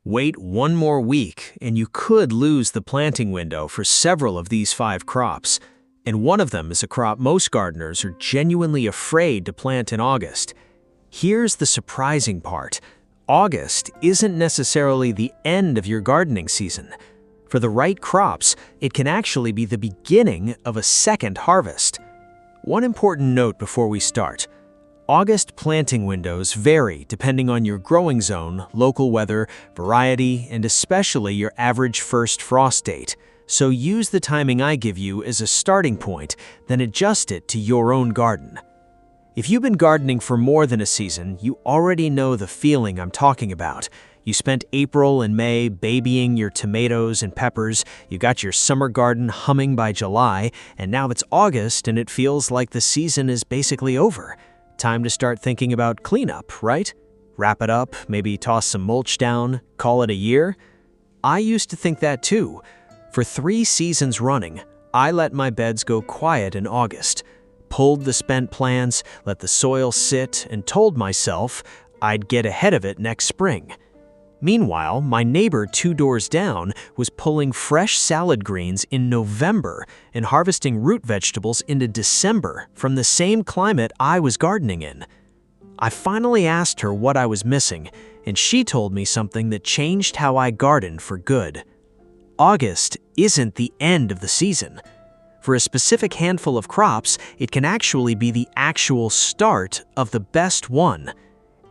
Wait one more week, and you could lose the planting window for several of these 5 crops. And one of them is a crop most gardeners are genuinely afraid to plant in August. Here's the surprising part. August isn't necessarily the end of your gardening season. For the right crops, it can actually be the beginning of a second harvest. One important note before we start. August planting windows vary depending on your growing zone, local weather, variety, and especially your average first frost date. So use the timing I give you as a starting point, then adjust it to your own garden. If you've been gardening for more than a season, you already know the feeling I'm talking about. You spent April and May babying your tomatoes and peppers, you got your summer garden humming by July, and now it's August and it feels like the season is basically over. Time to start thinking about cleanup, right? Wrap it up, maybe toss some mulch down, call it a year? I used to think that too. For 3 seasons running, I let my beds go quiet in August, pulled the spent plants, let the soil sit, and told myself I'd get ahead of it next spring. Meanwhile, my neighbor 2 doors down was pulling fresh salad greens in November and harvesting root vegetables into December from the same climate I was gardening in. I finally asked her what I was missing, and she told me something that changed how I gardened for good. August isn't the end of the season. For a specific handful of crops, it can actually be the actual start of the best one.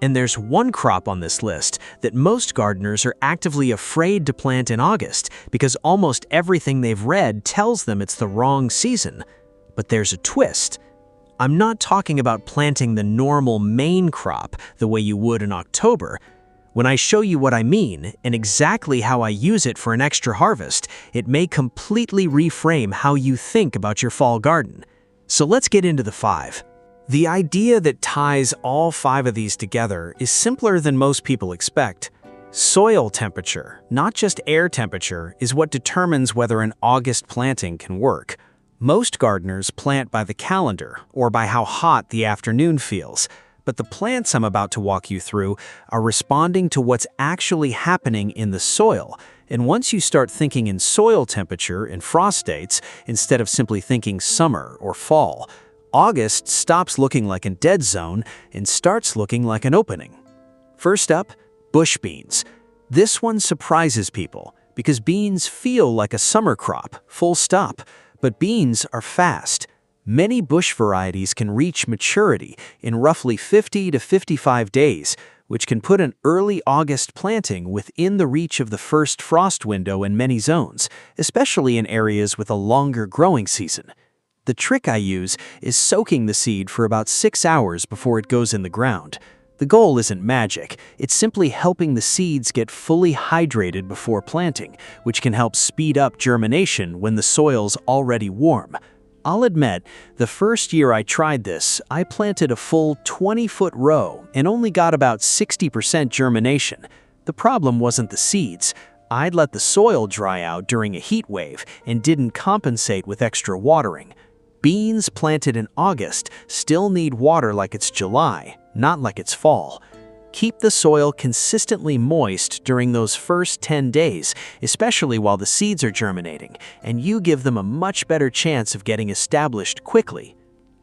And there's one crop on this list that most gardeners are actively afraid to plant in August because almost everything they've read tells them it's the wrong season. But there's a twist. I'm not talking about planting the normal main crop the way you would in October. When I show you what I mean and exactly how I use it for an extra harvest, it may completely reframe how you think about your fall garden. So let's get into the 5. The idea that ties all 5 of these together is simpler than most people expect. Soil temperature, not just air temperature, is what determines whether an August planting can work. Most gardeners plant by the calendar or by how hot the afternoon feels, but the plants I'm about to walk you through are responding to what's actually happening in the soil. And once you start thinking in soil temperature and frost dates instead of simply thinking summer or fall, August stops looking like a dead zone and starts looking like an opening. First up, bush beans. This one surprises people because beans feel like a summer crop, full stop, but beans are fast. Many bush varieties can reach maturity in roughly 50 to 55 days, which can put an early August planting within the reach of the first frost window in many zones, especially in areas with a longer growing season. The trick I use is soaking the seed for about 6 hours before it goes in the ground. The goal isn't magic, it's simply helping the seeds get fully hydrated before planting, which can help speed up germination when the soil's already warm. I'll admit, the first year I tried this, I planted a full 20-foot row and only got about 60% germination. The problem wasn't the seeds. I'd let the soil dry out during a heat wave and didn't compensate with extra watering. Beans planted in August still need water like it's July, not like it's fall. Keep the soil consistently moist during those first 10 days, especially while the seeds are germinating, and you give them a much better chance of getting established quickly.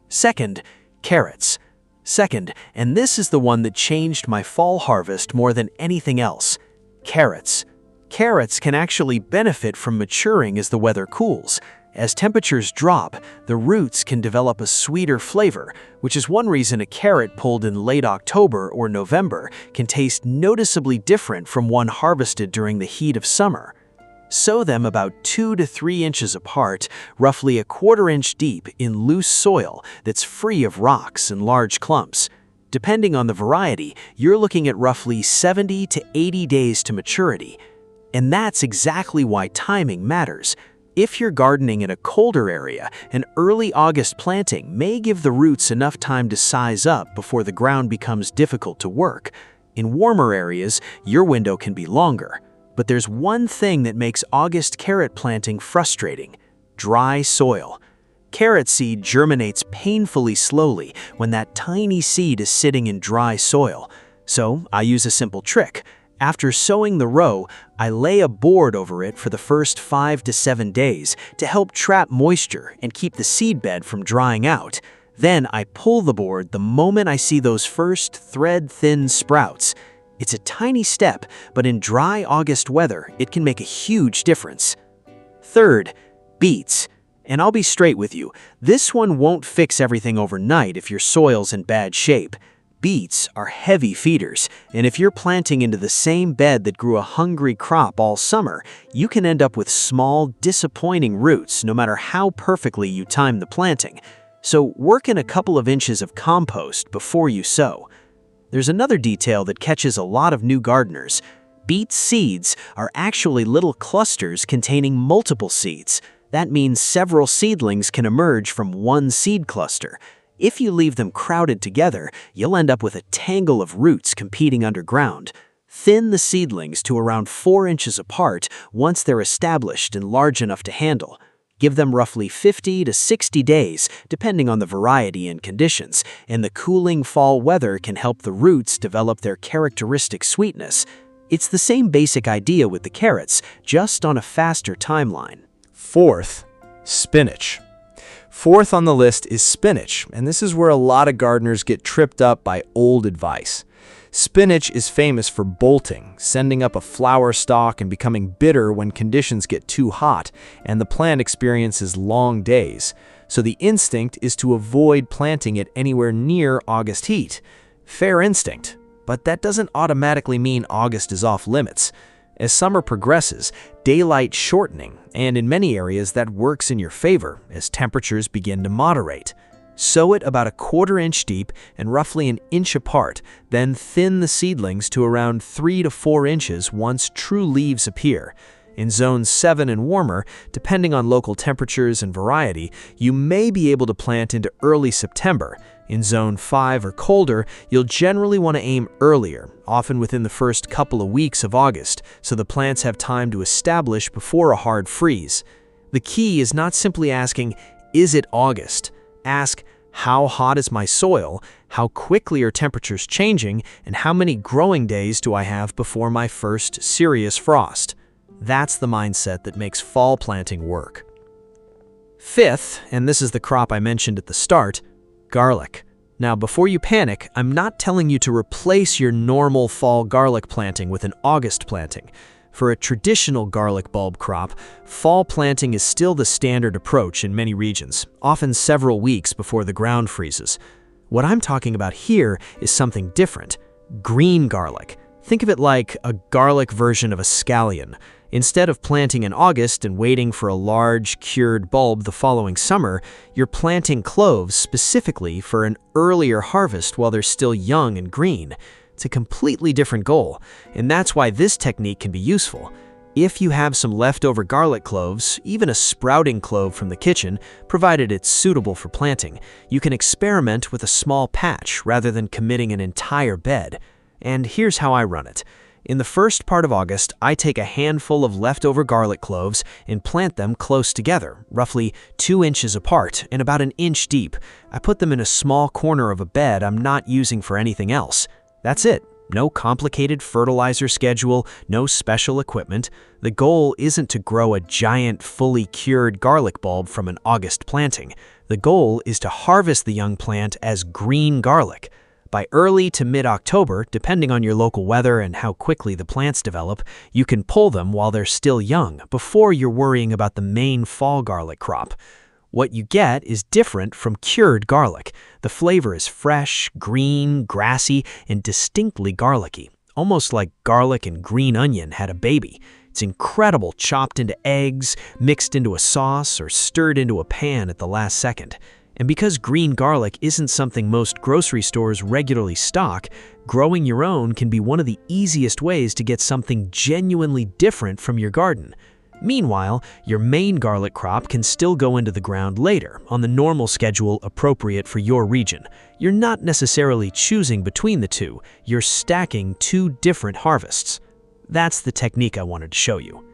Second, carrots. Second, and this is the one that changed my fall harvest more than anything else, carrots. Carrots can actually benefit from maturing as the weather cools. As temperatures drop, the roots can develop a sweeter flavor, which is one reason a carrot pulled in late October or November can taste noticeably different from one harvested during the heat of summer. Sow them about 2 to 3 inches apart, roughly a 1/4 inch deep in loose soil that's free of rocks and large clumps. Depending on the variety, you're looking at roughly 70 to 80 days to maturity. And that's exactly why timing matters. If you're gardening in a colder area, an early August planting may give the roots enough time to size up before the ground becomes difficult to work. In warmer areas, your window can be longer. But there's one thing that makes August carrot planting frustrating: dry soil. Carrot seed germinates painfully slowly when that tiny seed is sitting in dry soil. So I use a simple trick. After sowing the row, I lay a board over it for the first 5 to 7 days to help trap moisture and keep the seedbed from drying out. Then I pull the board the moment I see those first thread-thin sprouts. It's a tiny step, but in dry August weather, it can make a huge difference. Third, beets. And I'll be straight with you, this one won't fix everything overnight if your soil's in bad shape. Beets are heavy feeders, and if you're planting into the same bed that grew a hungry crop all summer, you can end up with small, disappointing roots no matter how perfectly you time the planting. So work in a couple of inches of compost before you sow. There's another detail that catches a lot of new gardeners. Beet seeds are actually little clusters containing multiple seeds. That means several seedlings can emerge from one seed cluster. If you leave them crowded together, you'll end up with a tangle of roots competing underground. Thin the seedlings to around 4 inches apart once they're established and large enough to handle. Give them roughly 50 to 60 days, depending on the variety and conditions, and the cooling fall weather can help the roots develop their characteristic sweetness. It's the same basic idea with the carrots, just on a faster timeline. Fourth, spinach. Fourth on the list is spinach, and this is where a lot of gardeners get tripped up by old advice. Spinach is famous for bolting, sending up a flower stalk and becoming bitter when conditions get too hot and the plant experiences long days. So the instinct is to avoid planting it anywhere near August heat. Fair instinct, but that doesn't automatically mean August is off limits. As summer progresses, daylight shortening, and in many areas that works in your favor as temperatures begin to moderate. Sow it about 1/4 inch deep and roughly 1 inch apart, then thin the seedlings to around 3 to 4 inches once true leaves appear. In zones 7 and warmer, depending on local temperatures and variety, you may be able to plant into early September. In zone 5 or colder, you'll generally want to aim earlier, often within the first couple of weeks of August, so the plants have time to establish before a hard freeze. The key is not simply asking, is it August? Ask, how hot is my soil? How quickly are temperatures changing? And how many growing days do I have before my first serious frost? That's the mindset that makes fall planting work. Fifth, and this is the crop I mentioned at the start, garlic. Now, before you panic, I'm not telling you to replace your normal fall garlic planting with an August planting. For a traditional garlic bulb crop, fall planting is still the standard approach in many regions, often several weeks before the ground freezes. What I'm talking about here is something different. Green garlic. Think of it like a garlic version of a scallion. Instead of planting in August and waiting for a large, cured bulb the following summer, you're planting cloves specifically for an earlier harvest while they're still young and green. It's a completely different goal, and that's why this technique can be useful. If you have some leftover garlic cloves, even a sprouting clove from the kitchen, provided it's suitable for planting, you can experiment with a small patch rather than committing an entire bed. And here's how I run it. In the first part of August, I take a handful of leftover garlic cloves and plant them close together, roughly 2 inches apart and about 1 inch deep. I put them in a small corner of a bed I'm not using for anything else. That's it. No complicated fertilizer schedule, no special equipment. The goal isn't to grow a giant, fully cured garlic bulb from an August planting. The goal is to harvest the young plant as green garlic. By early to mid-October, depending on your local weather and how quickly the plants develop, you can pull them while they're still young, before you're worrying about the main fall garlic crop. What you get is different from cured garlic. The flavor is fresh, green, grassy, and distinctly garlicky, almost like garlic and green onion had a baby. It's incredible, chopped into eggs, mixed into a sauce, or stirred into a pan at the last second. And because green garlic isn't something most grocery stores regularly stock, growing your own can be one of the easiest ways to get something genuinely different from your garden. Meanwhile, your main garlic crop can still go into the ground later, on the normal schedule appropriate for your region. You're not necessarily choosing between the two, you're stacking 2 different harvests. That's the technique I wanted to show you.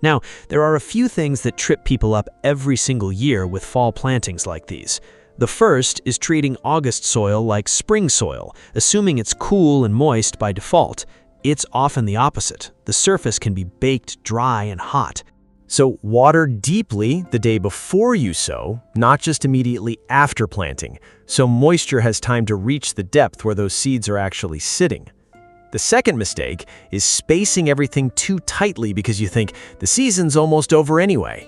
Now, there are a few things that trip people up every single year with fall plantings like these. The first is treating August soil like spring soil, assuming it's cool and moist by default. It's often the opposite. The surface can be baked dry and hot. So water deeply the day before you sow, not just immediately after planting, so moisture has time to reach the depth where those seeds are actually sitting. The second mistake is spacing everything too tightly because you think the season's almost over anyway.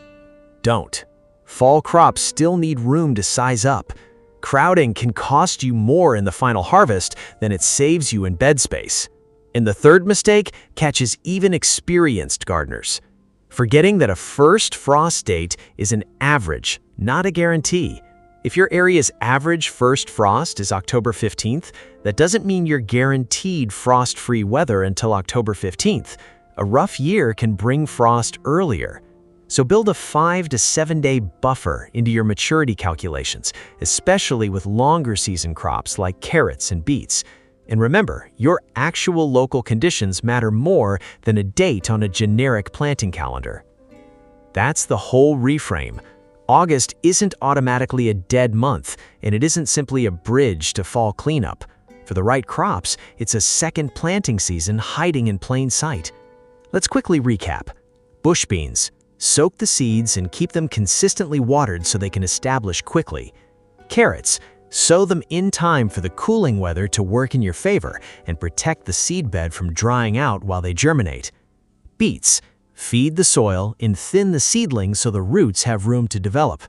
Don't. Fall crops still need room to size up. Crowding can cost you more in the final harvest than it saves you in bed space. And the third mistake catches even experienced gardeners, forgetting that a first frost date is an average, not a guarantee. If your area's average first frost is October 15th, that doesn't mean you're guaranteed frost-free weather until October 15th. A rough year can bring frost earlier. So build a 5 to 7 day buffer into your maturity calculations, especially with longer season crops like carrots and beets. And remember, your actual local conditions matter more than a date on a generic planting calendar. That's the whole reframe. August isn't automatically a dead month, and it isn't simply a bridge to fall cleanup. For the right crops, it's a second planting season hiding in plain sight. Let's quickly recap. Bush beans. Soak the seeds and keep them consistently watered so they can establish quickly. Carrots. Sow them in time for the cooling weather to work in your favor and protect the seedbed from drying out while they germinate. Beets. Feed the soil and thin the seedlings so the roots have room to develop.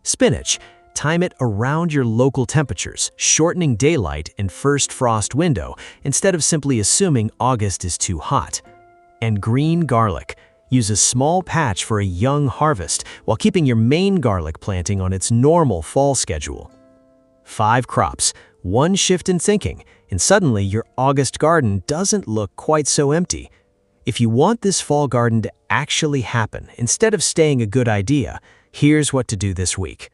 Spinach. Time it around your local temperatures, shortening daylight and first frost window instead of simply assuming August is too hot. And green garlic. Use a small patch for a young harvest while keeping your main garlic planting on its normal fall schedule. 5 crops, 1 shift in thinking, and suddenly your August garden doesn't look quite so empty. If you want this fall garden to actually happen, instead of staying a good idea, here's what to do this week.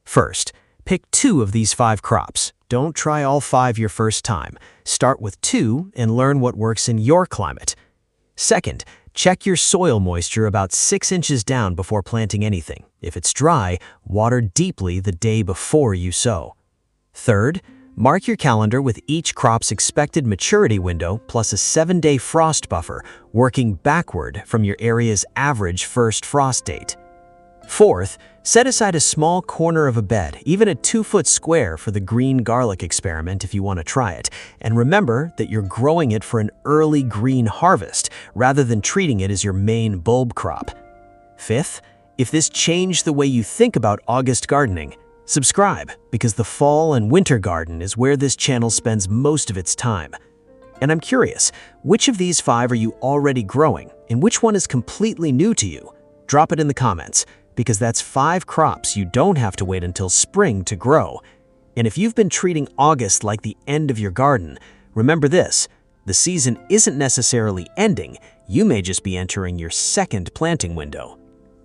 First, pick 2 of these 5 crops. Don't try all 5 your first time. Start with 2 and learn what works in your climate. Second, check your soil moisture about 6 inches down before planting anything. If it's dry, water deeply the day before you sow. Third, mark your calendar with each crop's expected maturity window plus a 7-day frost buffer, working backward from your area's average first frost date. Fourth, set aside a small corner of a bed, even a 2-foot square, for the green garlic experiment if you want to try it. And remember that you're growing it for an early green harvest rather than treating it as your main bulb crop. Fifth, if this changed the way you think about August gardening, subscribe, because the fall and winter garden is where this channel spends most of its time. And I'm curious, which of these 5 are you already growing, and which one is completely new to you? Drop it in the comments, because that's 5 crops you don't have to wait until spring to grow. And if you've been treating August like the end of your garden, remember this: the season isn't necessarily ending, you may just be entering your second planting window.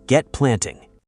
Get planting.